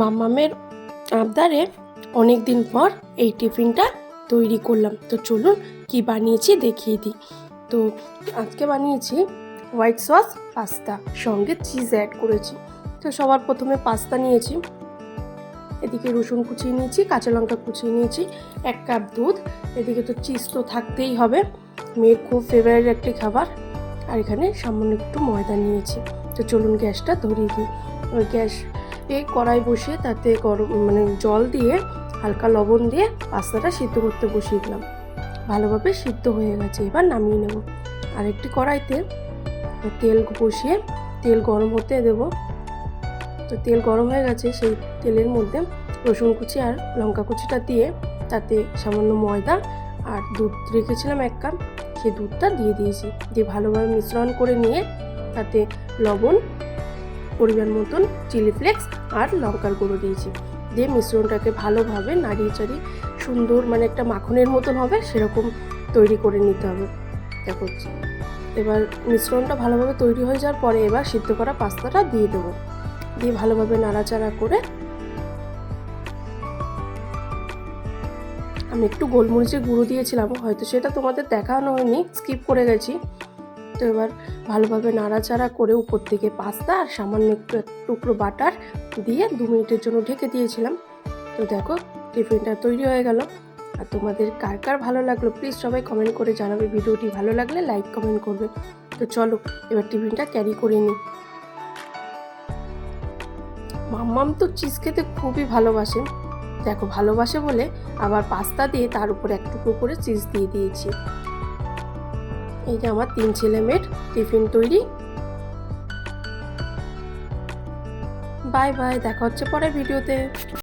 মাম্মামের আবদারে অনেক দিন পর এই টিফিনটা তৈরি করলাম। তো চলুন কি বানিয়েছি দেখিয়ে দিই। তো আজকে বানিয়েছি হোয়াইট সস পাস্তা, সঙ্গে চিজ অ্যাড করেছি। তো সবার প্রথমে পাস্তা নিয়েছি, এদিকে রসুন কুচিয়ে নিয়েছি, কাঁচা লঙ্কা কুচিয়ে নিয়েছি, 1 কাপ দুধ, এদিকে তো চিজ তো থাকতেই হবে, মেয়ের খুব ফেভারিট একটি খাবার। আর এখানে সামান্য একটু ময়দা নিয়েছি। তো চলুন গ্যাসটা ধরিয়ে দিই। ওই গ্যাসে কড়াই বসিয়ে তাতে গরম জল দিয়ে হালকা লবণ দিয়ে পাস্তাটা সিদ্ধ করতে বসিয়ে দিলাম। ভালোভাবে সিদ্ধ হয়ে গেছে, এবার নামিয়ে নেব। আর একটি কড়াইতে তেল বসিয়ে তেল গরম হতে দেব। তো তেল গরম হয়ে গেছে, সেই তেলের মধ্যে রসুন কুচি আর লঙ্কা কুচিটা দিয়ে তাতে সামান্য ময়দা আর দুধ রেখেছিলাম 1 কাপ, সেই দুধটা দিয়ে দিয়েছি। দিয়ে ভালোভাবে মিশ্রণ করে নিয়ে তাতে লবণ, পরিমাণ মতন চিলি ফ্লেক্স আর লঙ্কার গুঁড়ো দিয়েছি। দিয়ে মিশ্রণটাকে ভালোভাবে নাড়িয়ে চাড়িয়ে সুন্দর একটা মাখনের মতন হবে সেরকম তৈরি করে নিতে হবে। দেখো, এবার মিশ্রণটা ভালোভাবে তৈরি হয়ে যাওয়ার পরে এবার সিদ্ধ করা পাস্তাটা দিয়ে দেবো। দিয়ে ভালোভাবে নাড়াচাড়া করে আমি একটু গোলমরিচের গুঁড়ো দিয়েছিলাম, হয়তো সেটা তোমাদের দেখানো হয়নি, স্কিপ করে গেছি। তো এবার ভালোভাবে নাড়াচাড়া করে উপর থেকে পাস্তা আর সামান্য একটু টুকরো বাটার দিয়ে 2 মিনিটের জন্য ঢেকে দিয়েছিলাম। তো দেখো টিফিনটা তৈরি হয়ে গেল। আর তোমাদের কার কার ভালো লাগলো প্লিজ সবাই কমেন্ট করে জানাবে। ভিডিওটি ভালো লাগলে লাইক কমেন্ট করবে। তো চলো এবার টিফিনটা ক্যারি করে নিই। মাম্মাম তো চিজ খেতে খুবই ভালোবাসে, দেখো ভালোবাসে বলে আবার পাস্তা দিয়ে তার উপর এক টুকরো করে চিজ দিয়ে দিয়েছি। এই যে আমার 3 ছেলে মেয়ের টিফিন তৈরি। বাই বাই, দেখা হচ্ছে পরের ভিডিওতে।